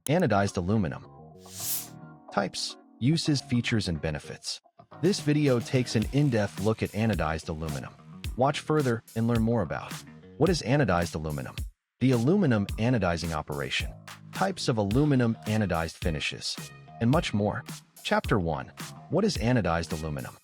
Anodized aluminum. Types, uses, features, and benefits. This video takes an in-depth look at anodized aluminum. Watch further and learn more about what is anodized aluminum, the aluminum anodizing operation, types of aluminum anodized finishes, and much more. Chapter 1. What is anodized aluminum?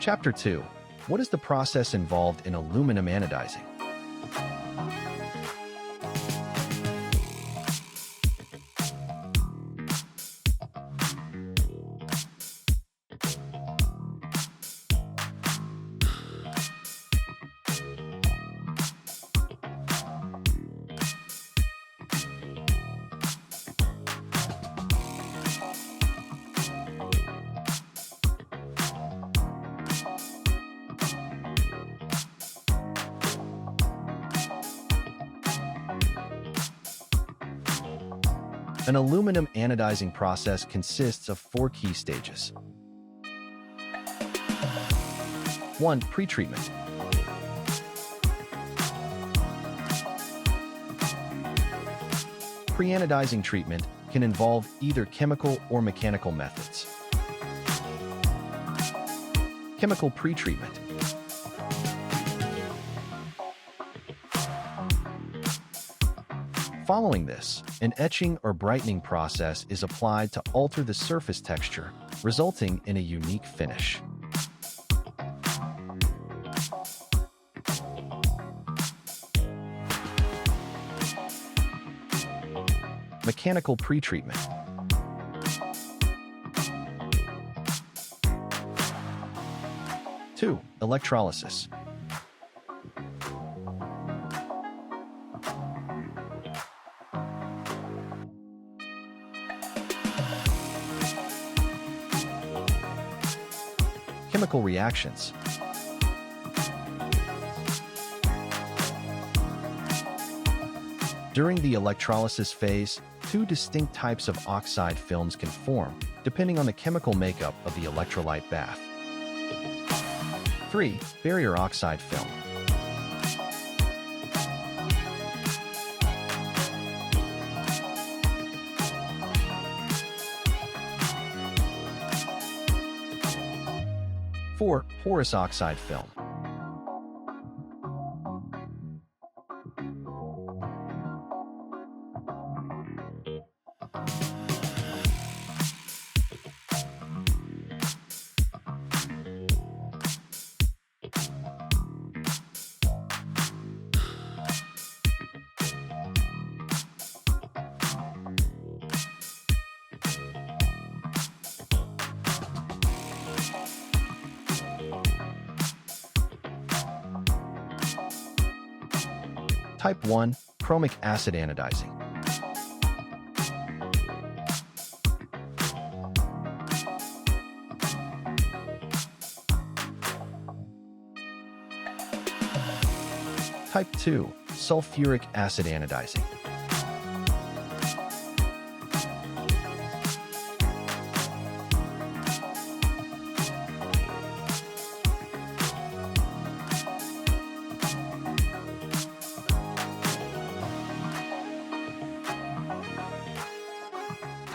Chapter 2. What is the process involved in aluminum anodizing? An aluminum anodizing process consists of 4 key stages. 1. Pretreatment. Pre-anodizing treatment can involve either chemical or mechanical methods. Chemical pretreatment. Following this, an etching or brightening process is applied to alter the surface texture, resulting in a unique finish. Mechanical pretreatment. Two, electrolysis. Chemical reactions. During the electrolysis phase, 2 distinct types of oxide films can form, depending on the chemical makeup of the electrolyte bath. 3. Barrier oxide film. Four, porous oxide film. Type 1. Chromic acid anodizing. Type 2. Sulfuric acid anodizing.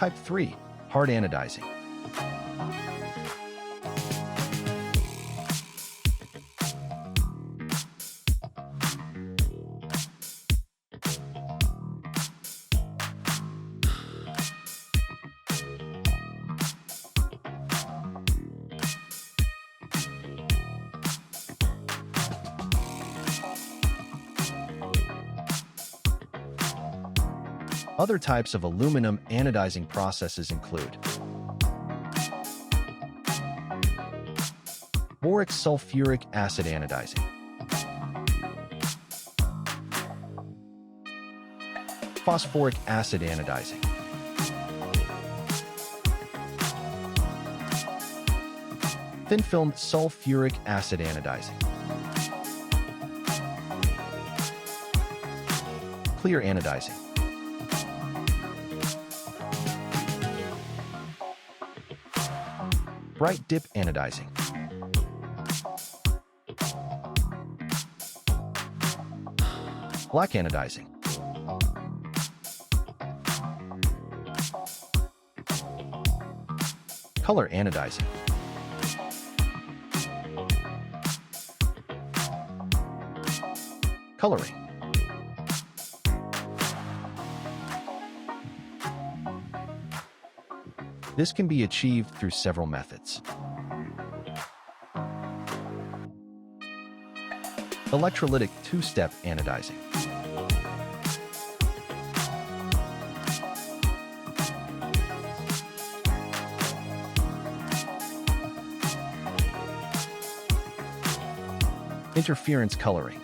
Type 3. Hard anodizing. Other types of aluminum anodizing processes include Boric sulfuric acid anodizing. Phosphoric acid anodizing. Thin film sulfuric acid anodizing. Clear anodizing. Bright dip anodizing. Black anodizing. Color anodizing. Coloring. This can be achieved through several methods. Electrolytic two-step anodizing. Interference coloring.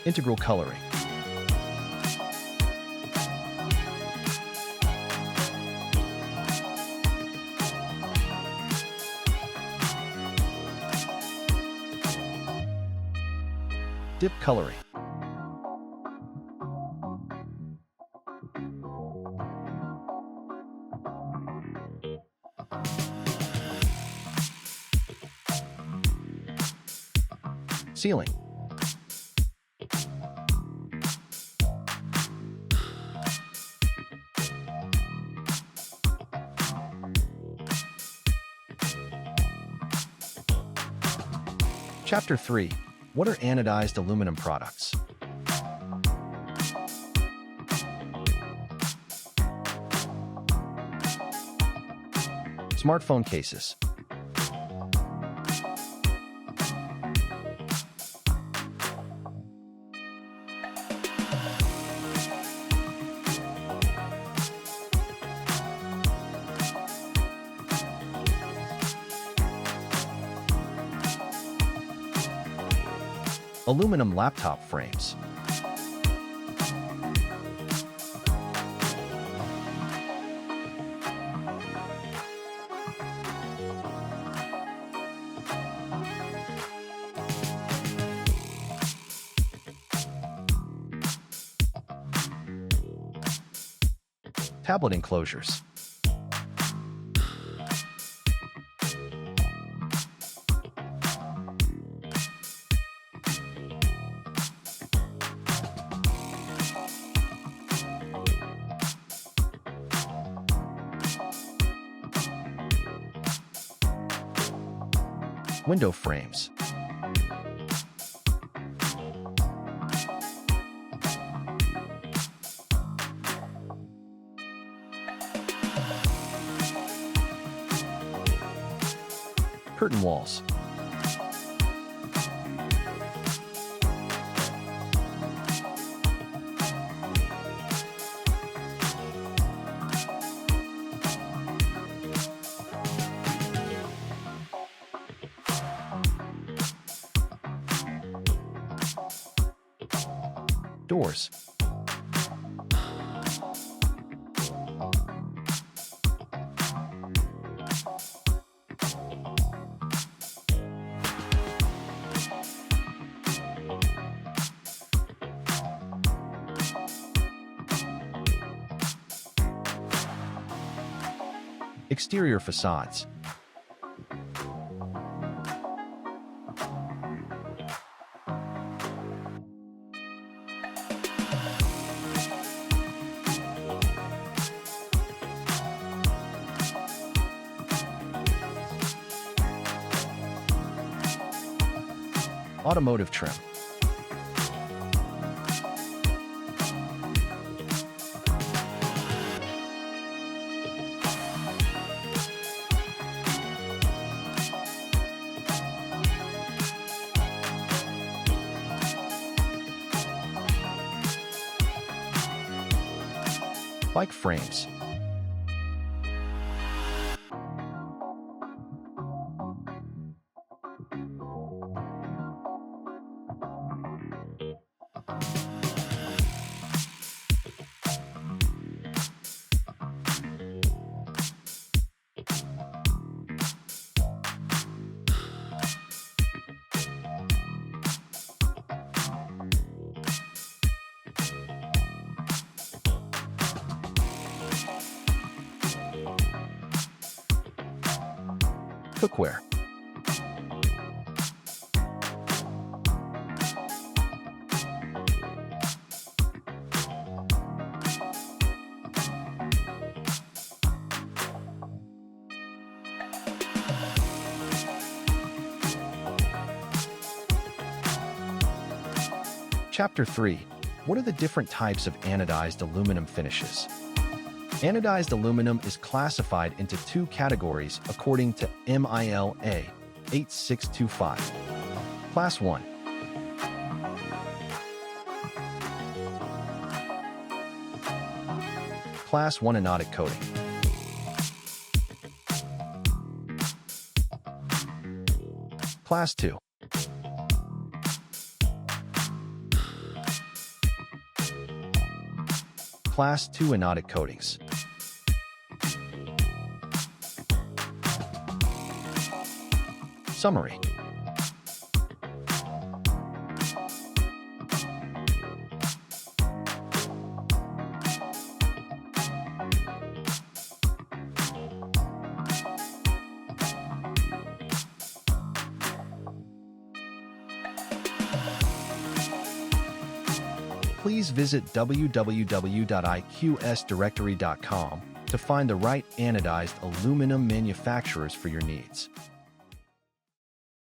Integral coloring. Dip coloring. Sealing. Chapter 3. What are anodized aluminum products? Smartphone cases. Aluminum laptop frames. Tablet enclosures. Window frames. Curtain walls. Doors. Exterior facades. Automotive trim. Bike frames. Cookware. Chapter 3. What are the different types of anodized aluminum finishes? Anodized aluminum is classified into two categories according to MILA 8625. Class 1. Class 1 anodic coating. Class 2. Class 2 anodic coatings. Summary. Please visit www.iqsdirectory.com to find the right anodized aluminum manufacturers for your needs.